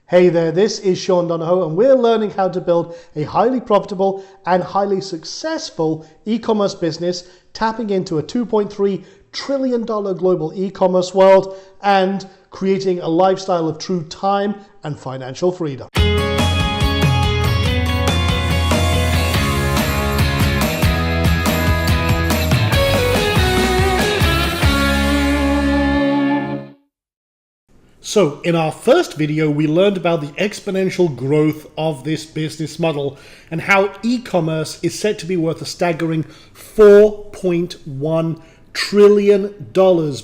Hey there, this is Sean Donahoe and we're learning how to build a highly profitable and highly successful e-commerce business, tapping into a $2.3 trillion global e-commerce world and creating a lifestyle of true time and financial freedom. So in our first video, we learned about the exponential growth of this business model and how e-commerce is set to be worth a staggering $4.1 trillion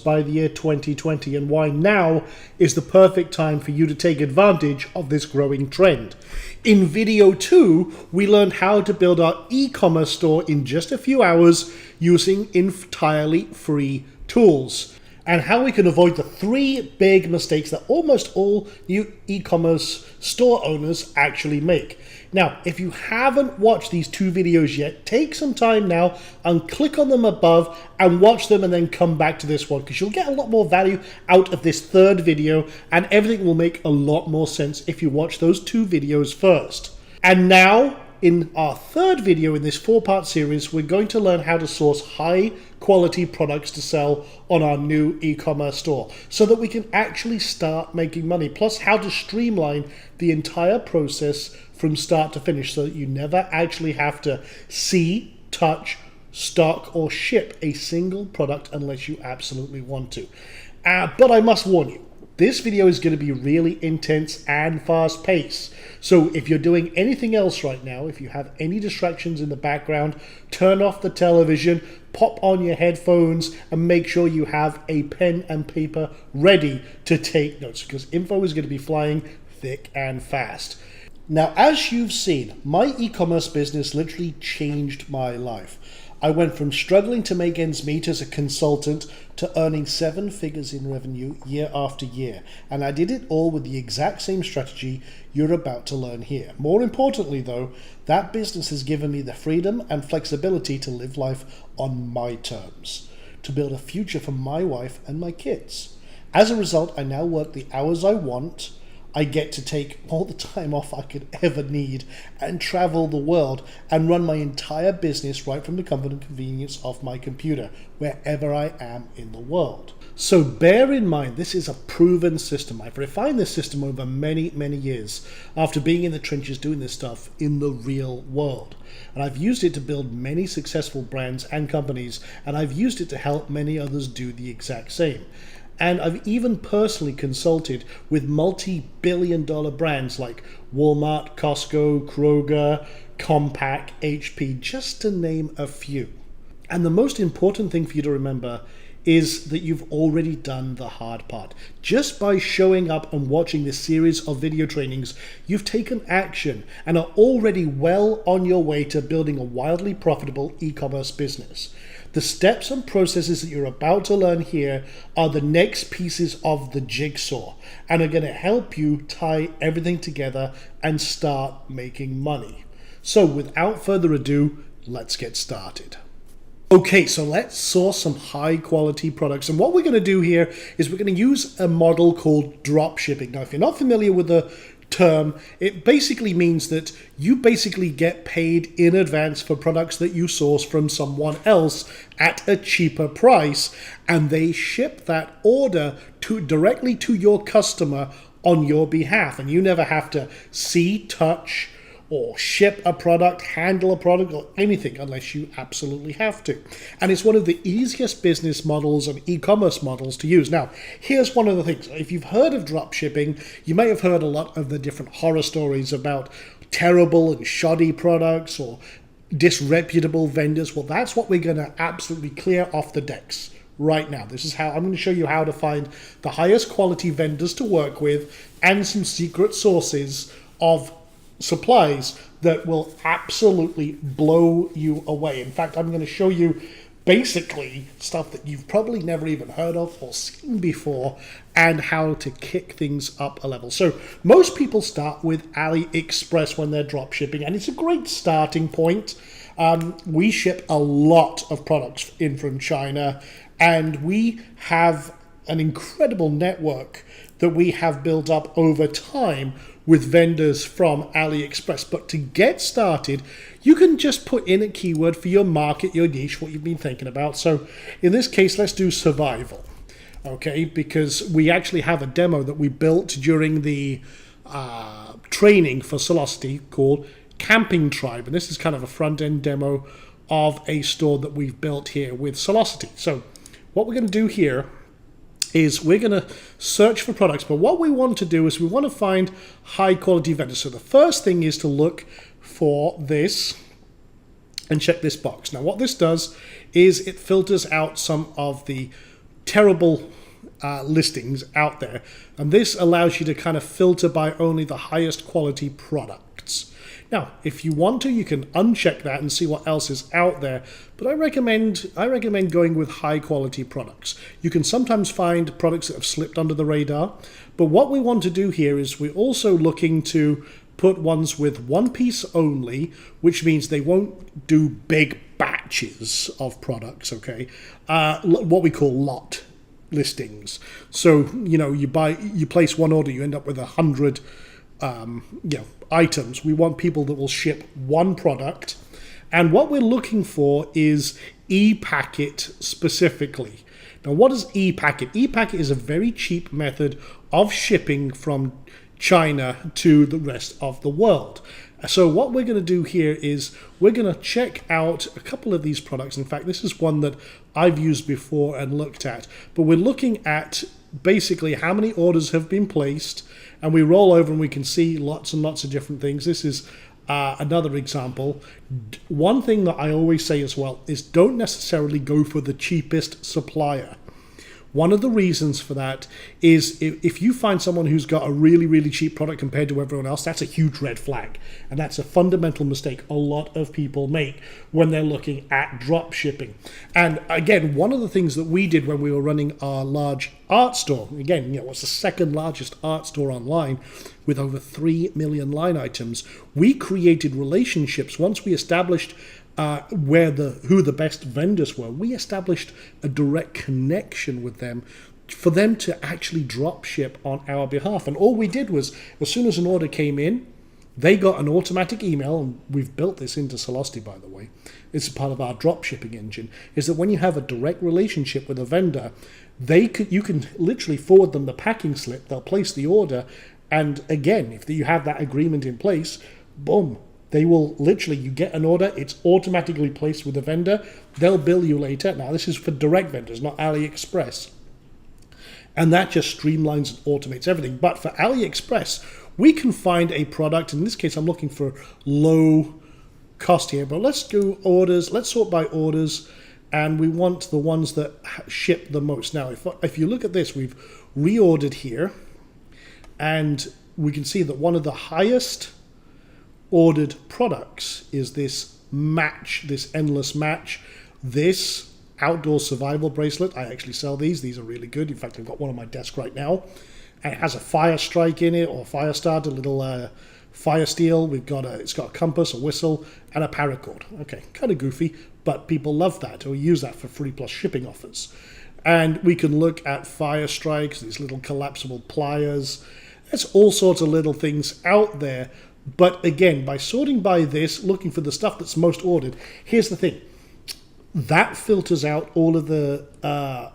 by the year 2020, and why now is the perfect time for you to take advantage of this growing trend. In video 2, we learned how to build our e-commerce store in just a few hours using entirely free tools, and how we can avoid the 3 big mistakes that almost all new e-commerce store owners actually make. Now, if you haven't watched these 2 videos yet, take some time now and click on them above and watch them, and then come back to this one, because you'll get a lot more value out of this 3rd video, and everything will make a lot more sense if you watch those 2 videos first. And now, in our 3rd video in this 4-part series, we're going to learn how to source high quality products to sell on our new e-commerce store so that we can actually start making money, plus how to streamline the entire process from start to finish so that you never actually have to see, touch, stock, or ship a single product unless you absolutely want to. But I must warn you, this video is going to be really intense and fast paced. So if you're doing anything else right now, if you have any distractions in the background, turn off the television, pop on your headphones, and make sure you have a pen and paper ready to take notes, because info is going to be flying thick and fast. Now, as you've seen, my e-commerce business literally changed my life. I went from struggling to make ends meet as a consultant to earning 7 figures in revenue year after year. And I did it all with the exact same strategy you're about to learn here. More importantly though, that business has given me the freedom and flexibility to live life on my terms, to build a future for my wife and my kids. As a result, I now work the hours I want. I get to take all the time off I could ever need and travel the world and run my entire business right from the comfort and convenience of my computer, wherever I am in the world. So bear in mind, this is a proven system. I've refined this system over many, many years after being in the trenches doing this stuff in the real world. And I've used it to build many successful brands and companies, and I've used it to help many others do the exact same. And I've even personally consulted with multi-billion-dollar brands like Walmart, Costco, Kroger, Compaq, HP, just to name a few. And the most important thing for you to remember is that you've already done the hard part. Just by showing up and watching this series of video trainings, you've taken action and are already well on your way to building a wildly profitable e-commerce business. The steps and processes that you're about to learn here are the next pieces of the jigsaw and are going to help you tie everything together and start making money. So without further ado, let's get started. Okay, so let's source some high quality products. And what we're going to do here is we're going to use a model called drop shipping. Now, if you're not familiar with the term, it basically means that you basically get paid in advance for products that you source from someone else at a cheaper price, and they ship that order directly to your customer on your behalf, and you never have to see, touch, or ship a product, handle a product, or anything unless you absolutely have to. And it's one of the easiest business models and e-commerce models to use. Now, here's one of the things. If you've heard of drop shipping, you may have heard a lot of the different horror stories about terrible and shoddy products or disreputable vendors. Well, that's what we're going to absolutely clear off the decks right now. This is how I'm going to show you how to find the highest quality vendors to work with and some secret sources of supplies that will absolutely blow you away. In fact, I'm going to show you basically stuff that you've probably never even heard of or seen before, and how to kick things up a level. So most people start with AliExpress when they're drop shipping, and it's a great starting point. We ship a lot of products in from China, and we have an incredible network that we have built up over time with vendors from AliExpress. But to get started, you can just put in a keyword for your market, your niche, what you've been thinking about. So in this case, let's do survival, okay? Because we actually have a demo that we built during the training for Sellosity called Camping Tribe. And this is kind of a front-end demo of a store that we've built here with Sellosity. So what we're going to do here is we're going to search for products, but what we want to do is we want to find high quality vendors. So the first thing is to look for this and check this box. Now what this does is it filters out some of the terrible listings out there, and this allows you to kind of filter by only the highest quality products. Now, if you want to, you can uncheck that and see what else is out there, but I recommend going with high quality products. You can sometimes find products that have slipped under the radar, but what we want to do here is we're also looking to put ones with one piece only, which means they won't do big batches of products, okay? What we call lot listings. So, you know, you place one order, you end up with 100 items. We want people that will ship one product, and what we're looking for is e-packet specifically. Now, what is e-packet? E-packet is a very cheap method of shipping from China to the rest of the world. So what we're going to do here is we're going to check out a couple of these products. In fact, this is one that I've used before and looked at, but we're looking at basically how many orders have been placed, and we roll over and we can see lots and lots of different things. This is another example. One thing that I always say as well is don't necessarily go for the cheapest supplier. One of the reasons for that is if you find someone who's got a really, really cheap product compared to everyone else, that's a huge red flag. And that's a fundamental mistake a lot of people make when they're looking at drop shipping. And again, one of the things that we did when we were running our large art store, again, it's the second largest art store online with over 3 million line items, we created relationships. Once we established who the best vendors were, we established a direct connection with them for them to actually drop ship on our behalf. And all we did was, as soon as an order came in, they got an automatic email, and we've built this into Sellosity, by the way. It's part of our drop shipping engine, is that when you have a direct relationship with a vendor, you can literally forward them the packing slip, they'll place the order, and again, if you have that agreement in place, boom, they will literally, you get an order, it's automatically placed with the vendor, they'll bill you later. Now, this is for direct vendors, not AliExpress. And that just streamlines and automates everything. But for AliExpress, we can find a product, in this case, I'm looking for low cost here, but let's do orders, let's sort by orders, and we want the ones that ship the most. Now, if you look at this, we've reordered here, and we can see that one of the highest ordered products is this match, this endless match, this outdoor survival bracelet. I actually sell these are really good. In fact, I've got one on my desk right now, and it has a fire strike in it, or fire start, a little fire steel. It's got a compass, a whistle, and a paracord. Okay, kind of goofy, but people love that, or use that for free plus shipping offers. And we can look at fire strikes, these little collapsible pliers. There's all sorts of little things out there. But again, by sorting by this, looking for the stuff that's most ordered, here's the thing. That filters out all of the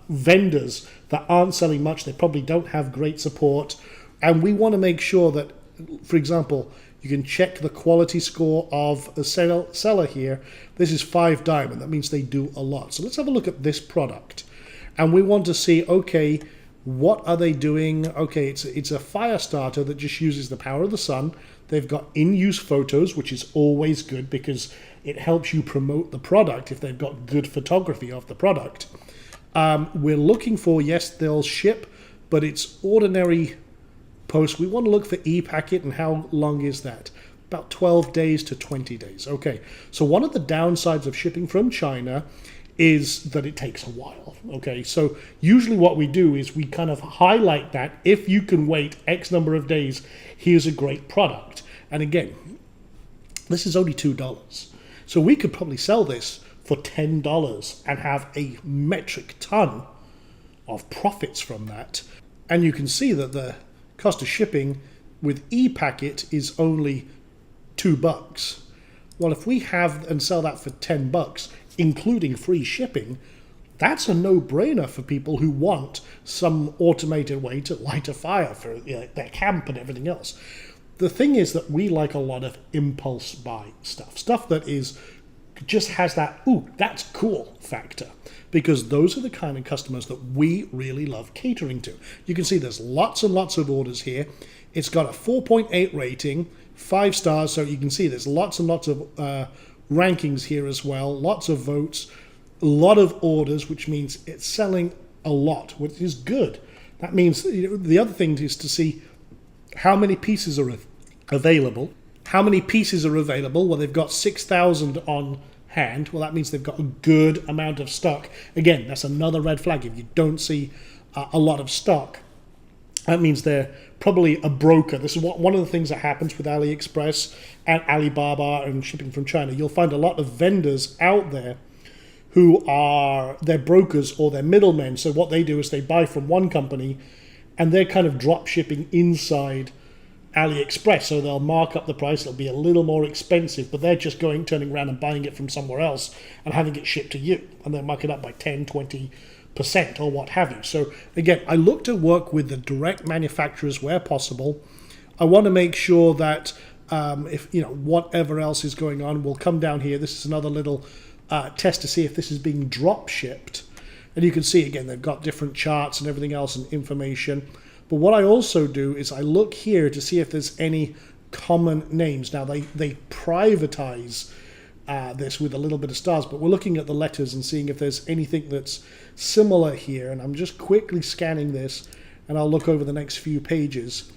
vendors that aren't selling much. They probably don't have great support. And we want to make sure that, for example, you can check the quality score of a seller here. This is 5 diamond. That means they do a lot. So let's have a look at this product. And we want to see, okay, what are they doing? Okay, it's a fire starter that just uses the power of the sun. They've got in-use photos, which is always good because it helps you promote the product if they've got good photography of the product. We're looking for, yes, they'll ship, but it's ordinary post. We want to look for e-packet, and how long is that? About 12 days to 20 days. Okay, so one of the downsides of shipping from China is that it takes a while. Okay, so usually what we do is we kind of highlight that if you can wait X number of days, here's a great product. And again, this is only $2. So we could probably sell this for $10 and have a metric ton of profits from that. And you can see that the cost of shipping with ePacket is only $2. Well, if we have and sell that for $10, including free shipping, that's a no-brainer for people who want some automated way to light a fire for their camp and everything else. The thing is that we like a lot of impulse buy stuff that just has that, ooh, that's cool factor, because those are the kind of customers that we really love catering to. You can see there's lots and lots of orders here. It's got a 4.8 rating, 5 stars, so you can see there's lots and lots of rankings here as well, lots of votes, a lot of orders, which means it's selling a lot, which is good. That means the other thing is to see how many pieces are available. How many pieces are available? Well, they've got 6,000 on hand. Well, that means they've got a good amount of stock. Again, that's another red flag. If you don't see a lot of stock, that means they're probably a broker. This is one of the things that happens with AliExpress and Alibaba and shipping from China. You'll find a lot of vendors out there who are their brokers or their middlemen. So what they do is they buy from one company and they're kind of drop shipping inside AliExpress. So they'll mark up the price. It'll be a little more expensive, but they're just turning around and buying it from somewhere else and having it shipped to you. And they'll mark it up by 10, 20% or what have you. So again, I look to work with the direct manufacturers where possible. I want to make sure that if whatever else is going on, we'll come down here. This is another little test to see if this is being drop shipped. And you can see again, they've got different charts and everything else and information. But what I also do is I look here to see if there's any common names. Now they privatize this with a little bit of stars, but we're looking at the letters and seeing if there's anything that's similar here. And I'm just quickly scanning this, and I'll look over the next few pages.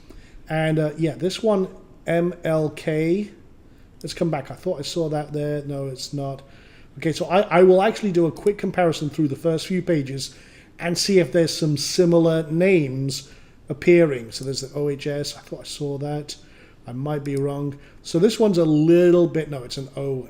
And yeah, this one, MLK. Let's come back. I thought I saw that there. No, it's not. Okay, so I will actually do a quick comparison through the first few pages and see if there's some similar names appearing. So there's the OHS. I thought I saw that. I might be wrong. So this one's a little bit, no, it's an O.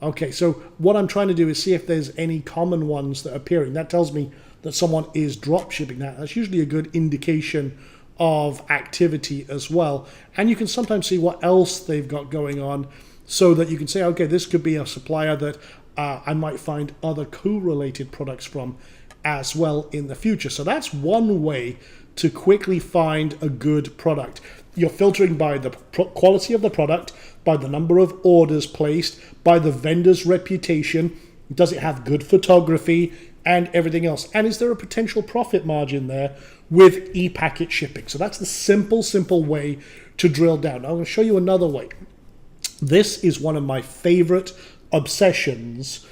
Okay, so what I'm trying to do is see if there's any common ones that are appearing. That tells me that someone is drop shipping. That's usually a good indication of activity as well. And you can sometimes see what else they've got going on, so that you can say, okay, this could be a supplier that I might find other co-related products from as well in the future. So that's one way to quickly find a good product. You're filtering by the quality of the product, by the number of orders placed, by the vendor's reputation. Does it have good photography and everything else? And is there a potential profit margin there with ePacket shipping? So that's the simple way to drill down. I'm going to show you another way. This is one of my favorite obsessions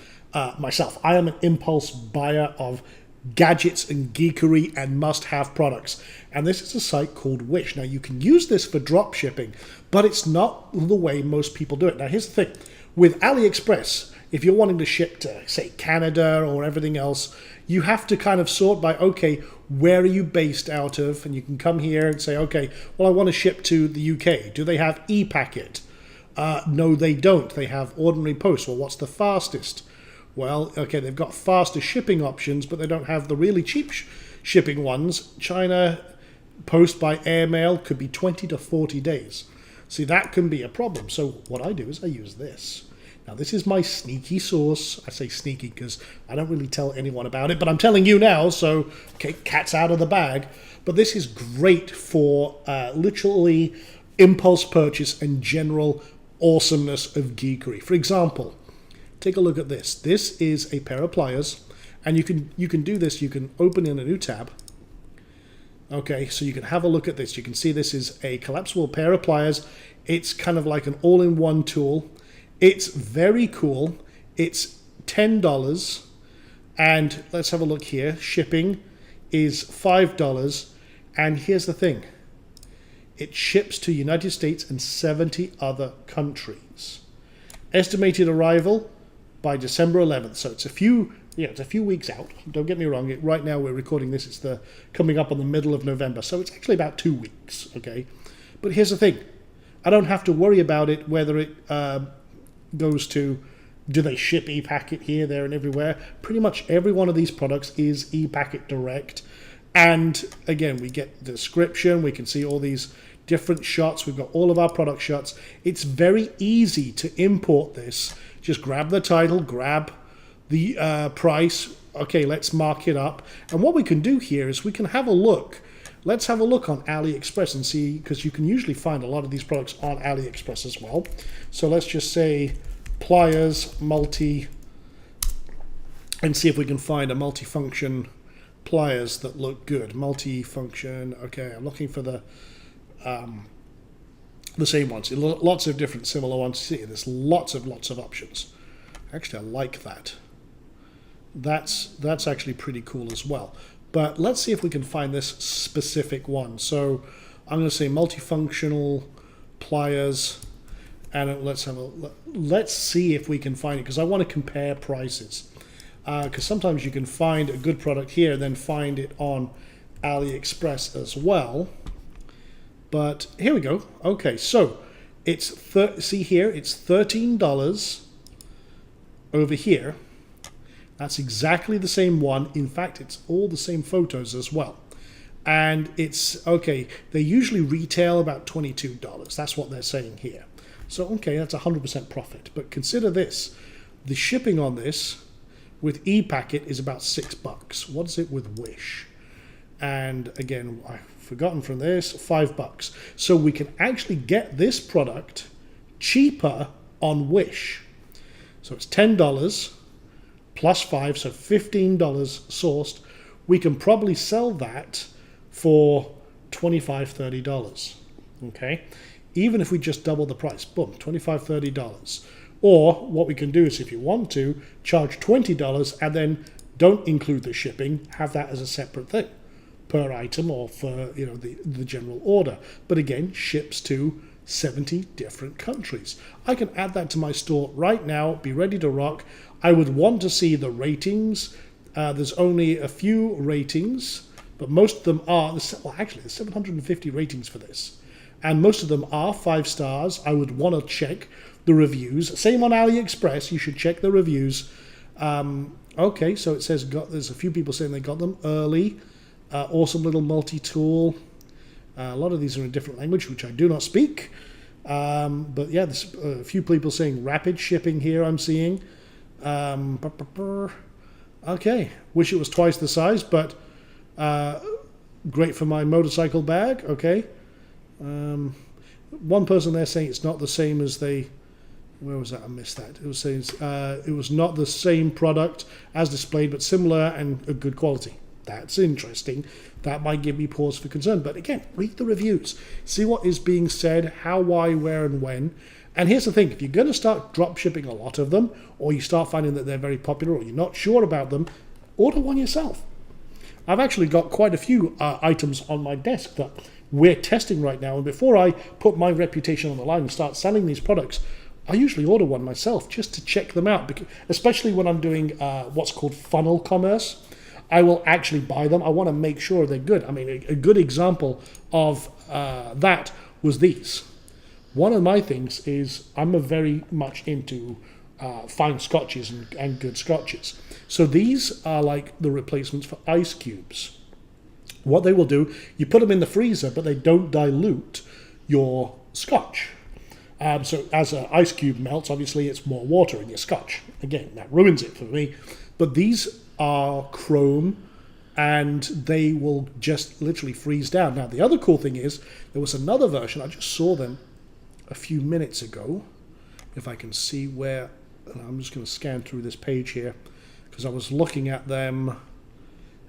myself. I am an impulse buyer of gadgets and geekery and must-have products. And this is a site called Wish. Now, you can use this for drop shipping, but it's not the way most people do it. Now, here's the thing. With AliExpress, if you're wanting to ship to, say, Canada or everything else, you have to kind of sort by, okay, where are you based out of? And you can come here and say, okay, well, I want to ship to the UK. Do they have ePacket? No, they don't. They have ordinary post. Well, what's the fastest? Well, okay, they've got faster shipping options, but they don't have the really cheap shipping ones. China post by airmail could be 20 to 40 days. See, that can be a problem. So what I do is I use this. Now, this is my sneaky sauce. I say sneaky because I don't really tell anyone about it, but I'm telling you now, so, okay, cat's out of the bag. But this is great for literally impulse purchase and general awesomeness of geekery. For example, take a look at this. This is a pair of pliers, and you can do this. You can open in a new tab. Okay, so you can have a look at this. You can see this is a collapsible pair of pliers. It's kind of like an all-in-one tool. It's very cool. It's $10, and let's have a look here. Shipping is $5, and here's the thing. It ships to United States and 70 other countries. Estimated arrival by December 11th. So it's a few weeks out. Don't get me wrong. Right now we're recording this. It's coming up on the middle of November. So it's actually about 2 weeks. Okay, but here's the thing. I don't have to worry about it whether it goes to, do they ship ePacket here, there, and everywhere? Pretty much every one of these products is ePacket direct. And again, we get the description. We can see all these different shots. We've got all of our product shots. It's very easy to import this. Just grab the title, grab the price. Okay, let's mark it up. And what we can do here is we can have a look. Let's have a look on AliExpress and see, because you can usually find a lot of these products on AliExpress as well. So let's just say pliers, multi, and see if we can find a multifunction pliers that look good. Multifunction, okay, I'm looking for the same ones. Lots of different similar ones. See, there's lots of options. Actually, I like that. That's actually pretty cool as well. But let's see if we can find this specific one. So I'm going to say multifunctional pliers, and let's see if we can find it, because I want to compare prices. Because sometimes you can find a good product here and then find it on AliExpress as well. But here we go. Okay, so it's see here, it's $13 over here. That's exactly the same one. In fact, it's all the same photos as well. And it's, okay, they usually retail about $22. That's what they're saying here. So, okay, that's 100% profit. But consider this. The shipping on this with ePacket is about $6. What is it with Wish? And again, I've forgotten from this, $5. So we can actually get this product cheaper on Wish. So it's $10. Plus 5, so $15 sourced. We can probably sell that for $25, $30. Okay, even if we just double the price, boom, $25, $30. Or what we can do is, if you want to, charge $20 and then don't include the shipping. Have that as a separate thing per item, or for the general order. But again, ships to 70 different countries. I can add that to my store right now, be ready to rock. I would want to see the ratings. There's only a few ratings, but most of them are, well, actually there's 750 ratings for this. And most of them are 5 stars. I would want to check the reviews. Same on AliExpress, you should check the reviews. Okay, so it says there's a few people saying they got them early. Awesome little multi-tool. A lot of these are in a different language, which I do not speak. But yeah, there's a few people saying rapid shipping here I'm seeing. Okay, wish it was twice the size, but great for my motorcycle bag. Okay. One person there saying it's not the same as where was that? I missed that. It was saying it was not the same product as displayed, but similar and of good quality. That's interesting. That might give me pause for concern. But again, read the reviews. See what is being said, how, why, where, and when. And here's the thing. If you're going to start drop shipping a lot of them, or you start finding that they're very popular, or you're not sure about them, order one yourself. I've actually got quite a few items on my desk that we're testing right now. And before I put my reputation on the line and start selling these products, I usually order one myself just to check them out. Because, especially when I'm doing what's called funnel commerce. I will actually buy them. I want to make sure they're good. I mean, a good example of that was these. One of my things is I'm very much into fine scotches and good scotches. So these are like the replacements for ice cubes. What they will do, you put them in the freezer, but they don't dilute your scotch. So as an ice cube melts, obviously it's more water in your scotch. Again, that ruins it for me. But these are chrome, and they will just literally freeze down. Now, the other cool thing is there was another version. I just saw them a few minutes ago. If I can see where, I'm just going to scan through this page here because I was looking at them.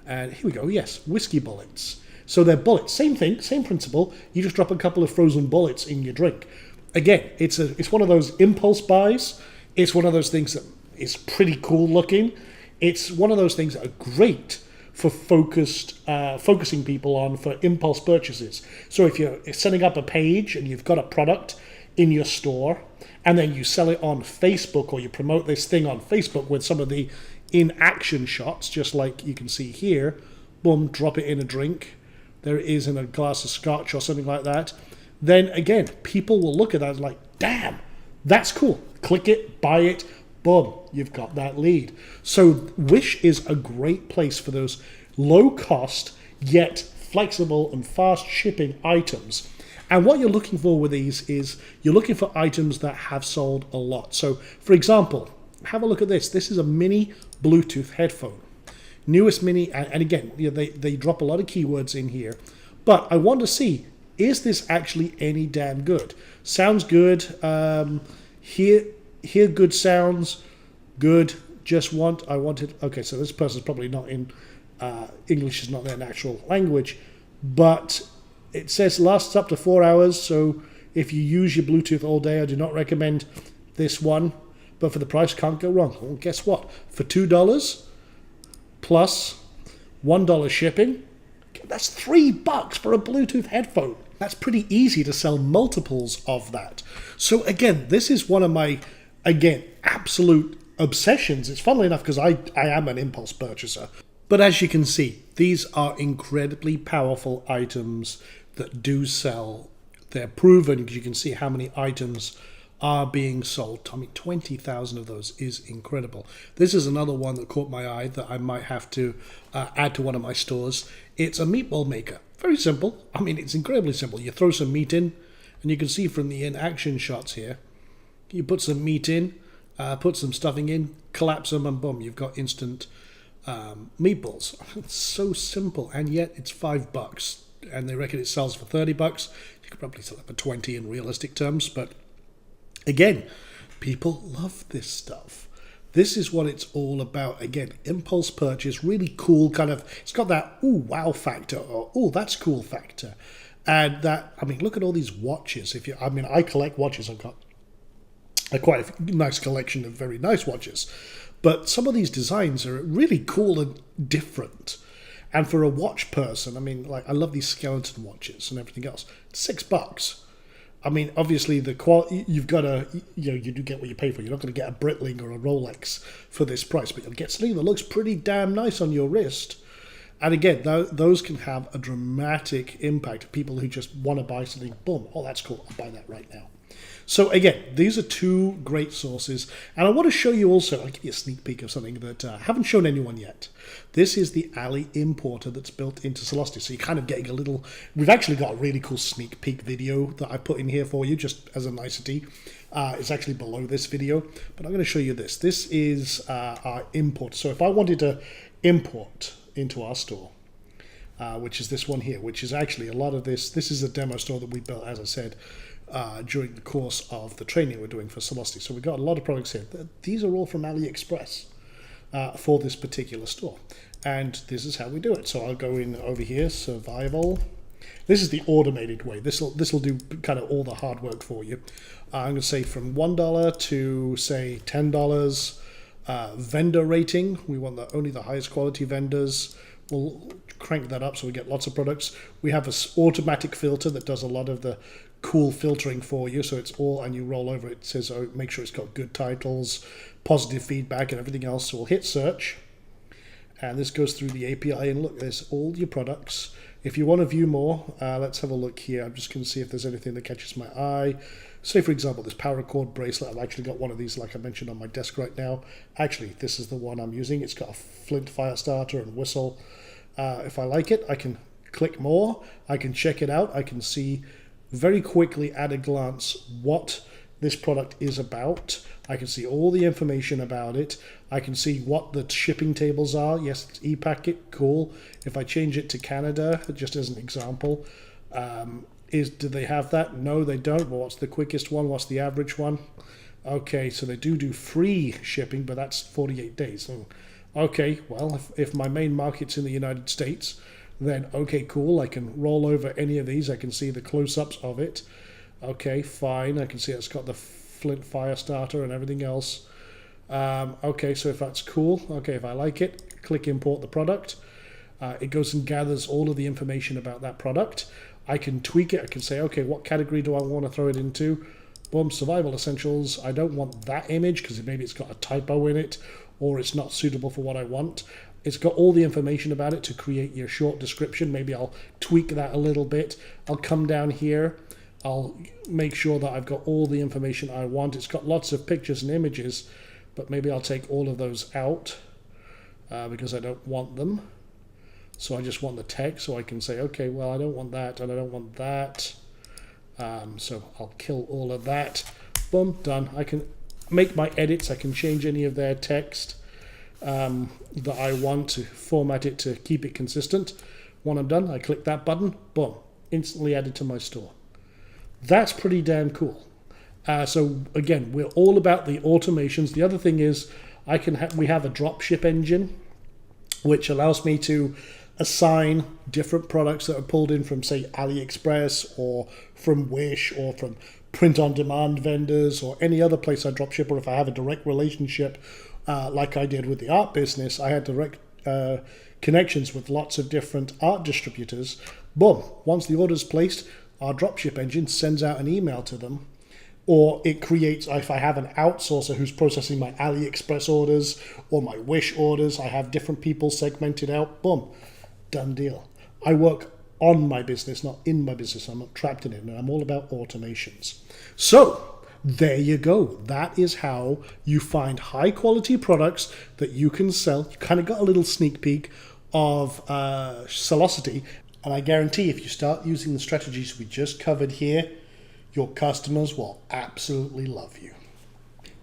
And here we go. Yes, whiskey bullets. So they're bullets. Same thing, same principle. You just drop a couple of frozen bullets in your drink. Again, it's one of those impulse buys. It's one of those things that is pretty cool looking. It's one of those things that are great for focusing people on for impulse purchases. So if you're setting up a page and you've got a product in your store and then you sell it on Facebook, or you promote this thing on Facebook with some of the in-action shots, just like you can see here, boom, drop it in a drink. There it is in a glass of scotch or something like that. Then again, people will look at that and like, damn, that's cool. Click it, buy it. Boom, you've got that lead. So Wish is a great place for those low-cost, yet flexible and fast shipping items. And what you're looking for with these is you're looking for items that have sold a lot. So, for example, have a look at this. This is a mini Bluetooth headphone. Newest mini, and again, they drop a lot of keywords in here. But I want to see, is this actually any damn good? Sounds good. Hear good sounds. Good. I wanted. Okay, so this person's probably not in, English is not their natural language. But it says lasts up to 4 hours. So if you use your Bluetooth all day, I do not recommend this one. But for the price, can't go wrong. Well, guess what? For $2 plus $1 shipping, that's $3 for a Bluetooth headphone. That's pretty easy to sell multiples of that. So again, this is one of my, absolute obsessions. It's funnily enough because I am an impulse purchaser. But as you can see, these are incredibly powerful items that do sell. They're proven because you can see how many items are being sold. I mean, 20,000 of those is incredible. This is another one that caught my eye that I might have to add to one of my stores. It's a meatball maker. Very simple. I mean, it's incredibly simple. You throw some meat in, and you can see from the in-action shots here, you put some meat in, put some stuffing in, collapse them, and boom, you've got instant meatballs. It's so simple, and yet it's $5, and they reckon it sells for $30. You could probably sell it for 20 in realistic terms, but again, people love this stuff. This is what it's all about. Again, impulse purchase, really cool kind of, it's got that, ooh, wow factor, or, ooh, that's cool factor. And that, I mean, look at all these watches. I collect watches. I've got quite a nice collection of very nice watches. But some of these designs are really cool and different. And for a watch person, I mean, like, I love these skeleton watches and everything else. It's $6. I mean, obviously, the quality, you've got to, you do get what you pay for. You're not going to get a Breitling or a Rolex for this price, but you'll get something that looks pretty damn nice on your wrist. And again, those can have a dramatic impact. People who just want to buy something, boom, oh, that's cool, I'll buy that right now. So again, these are two great sources. And I want to show you also, I'll give you a sneak peek of something that I haven't shown anyone yet. This is the Ali importer that's built into Sellosity. So you're kind of getting a little, we've actually got a really cool sneak peek video that I put in here for you, just as a nicety. It's actually below this video, but I'm going to show you this. This is our import. So if I wanted to import into our store, which is this one here, which is actually a lot of this is a demo store that we built, as I said, during the course of the training we're doing for Sellosity. So we've got a lot of products here. These are all from AliExpress for this particular store. And this is how we do it. So I'll go in over here, survival. This is the automated way. This will do kind of all the hard work for you. I'm going to say from $1 to, say, $10. Vendor rating, we want only the highest quality vendors. We'll crank that up so we get lots of products. We have an automatic filter that does a lot of the cool filtering for you. So it's all, and you roll over, it says, oh, make sure it's got good titles, positive feedback, and everything else. So we'll hit search. And this goes through the API, and look, there's all your products. If you want to view more, let's have a look here. I'm just going to see if there's anything that catches my eye. Say, for example, this paracord bracelet. I've actually got one of these, like I mentioned, on my desk right now. Actually, this is the one I'm using. It's got a flint fire starter and whistle. If I like it, I can click more. I can check it out. I can see very quickly at a glance what this product is about. I can see all the information about it. I can see what the shipping tables are. Yes, it's e-packet, cool. If I change it to Canada, just as an example, do they have that? No, they don't. Well, what's the quickest one? What's the average one? Okay, so they do free shipping, but that's 48 days. Okay, well, if my main market's in the United States, then okay, cool. I can roll over any of these. I can see the close-ups of it. Okay, fine. I can see it's got the flint fire starter and everything else. Okay, so if that's cool, okay, if I like it, click import the product. It goes and gathers all of the information about that product. I can tweak it. I can say, okay, what category do I want to throw it into? Boom, survival essentials. I don't want that image because maybe it's got a typo in it or it's not suitable for what I want. It's got all the information about it to create your short description. Maybe I'll tweak that a little bit. I'll come down here. I'll make sure that I've got all the information I want. It's got lots of pictures and images, but maybe I'll take all of those out because I don't want them. So I just want the text, so I can say, okay, well, I don't want that, and I don't want that. So I'll kill all of that. Boom, done. I can make my edits. I can change any of their text that I want to format it to keep it consistent. When I'm done, I click that button. Boom, instantly added to my store. That's pretty damn cool. So again, we're all about the automations. The other thing is we have a dropship engine, which allows me to assign different products that are pulled in from, say, AliExpress or from Wish or from print-on-demand vendors or any other place I dropship, or if I have a direct relationship like I did with the art business, I had direct connections with lots of different art distributors. Boom, once the order's placed, our dropship engine sends out an email to them, or it creates, if I have an outsourcer who's processing my AliExpress orders or my Wish orders, I have different people segmented out, boom, done deal. I work on my business, not in my business. I'm not trapped in it, and I'm all about automations. So there you go. That is how you find high quality products that you can sell. You kind of got a little sneak peek of Sellosity, and I guarantee if you start using the strategies we just covered here, your customers will absolutely love you.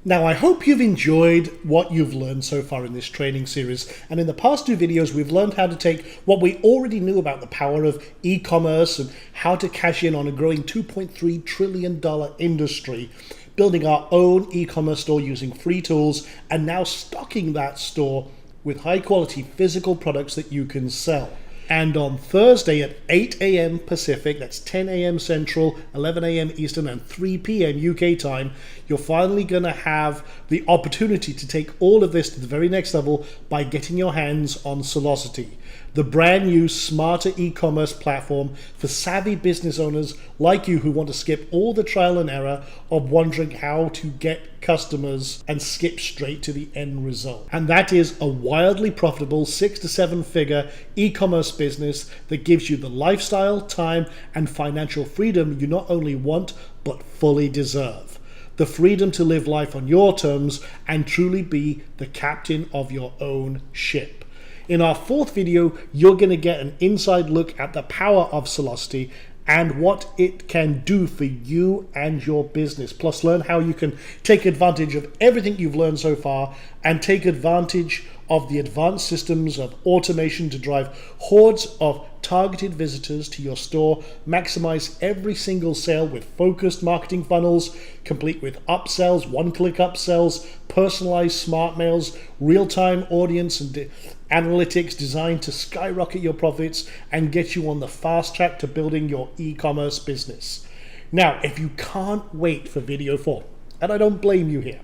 Now, I hope you've enjoyed what you've learned so far in this training series. And in the past 2 videos, we've learned how to take what we already knew about the power of e-commerce and how to cash in on a growing $2.3 trillion industry, building our own e-commerce store using free tools, and now stocking that store with high quality physical products that you can sell. And on Thursday at 8 a.m. Pacific, that's 10 a.m. Central, 11 a.m. Eastern, and 3 p.m. UK time, you're finally going to have the opportunity to take all of this to the very next level by getting your hands on Sellosity, the brand new smarter e-commerce platform for savvy business owners like you who want to skip all the trial and error of wondering how to get customers and skip straight to the end result. And that is a wildly profitable 6 to 7 figure e-commerce business that gives you the lifestyle, time, and financial freedom you not only want but fully deserve. The freedom to live life on your terms and truly be the captain of your own ship. In our 4th video, you're going to get an inside look at the power of Sellosity and what it can do for you and your business. Plus, learn how you can take advantage of everything you've learned so far and take advantage of the advanced systems of automation to drive hordes of targeted visitors to your store, maximize every single sale with focused marketing funnels, complete with upsells, one-click upsells, personalized smart mails, real-time audience and analytics designed to skyrocket your profits and get you on the fast track to building your e-commerce business. Now, if you can't wait for video 4, and I don't blame you here,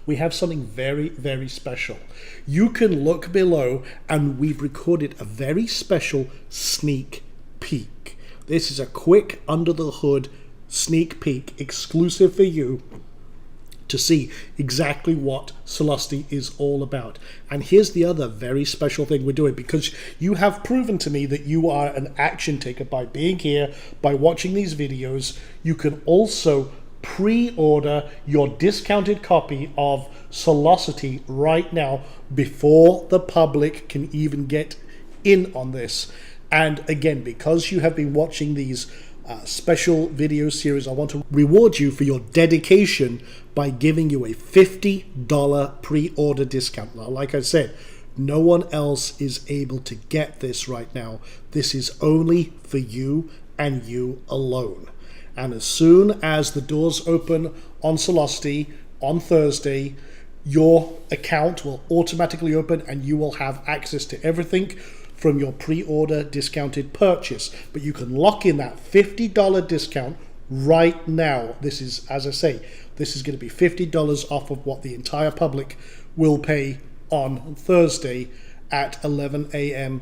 we have something very, very special. You can look below and we've recorded a very special sneak peek. This is a quick under the hood sneak peek exclusive for you to see exactly what Sellosity is all about. And here's the other very special thing we're doing, because you have proven to me that you are an action taker by being here, by watching these videos. You can also pre-order your discounted copy of Sellosity right now before the public can even get in on this. And again, because you have been watching these special video series, I want to reward you for your dedication by giving you a $50 pre-order discount. Now, like I said, no one else is able to get this right now. This is only for you and you alone. And as soon as the doors open on Sellosity on Thursday, your account will automatically open and you will have access to everything from your pre-order discounted purchase. But you can lock in that $50 discount right now. This is, as I say, this is going to be $50 off of what the entire public will pay on Thursday at 11 a.m.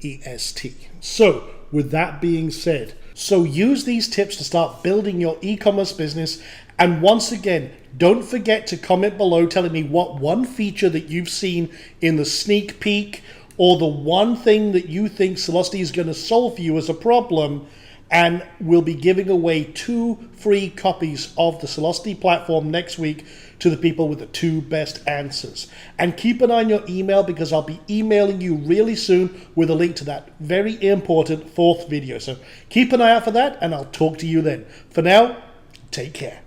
EST. So with that being said, so use these tips to start building your e-commerce business. And once again, don't forget to comment below telling me what one feature that you've seen in the sneak peek or the one thing that you think Sellosity is going to solve for you as a problem. and we'll be giving away 2 free copies of the Sellosity platform next week to the people with the 2 best answers. And keep an eye on your email, because I'll be emailing you really soon with a link to that very important 4th video. So keep an eye out for that, and I'll talk to you then. For now, take care.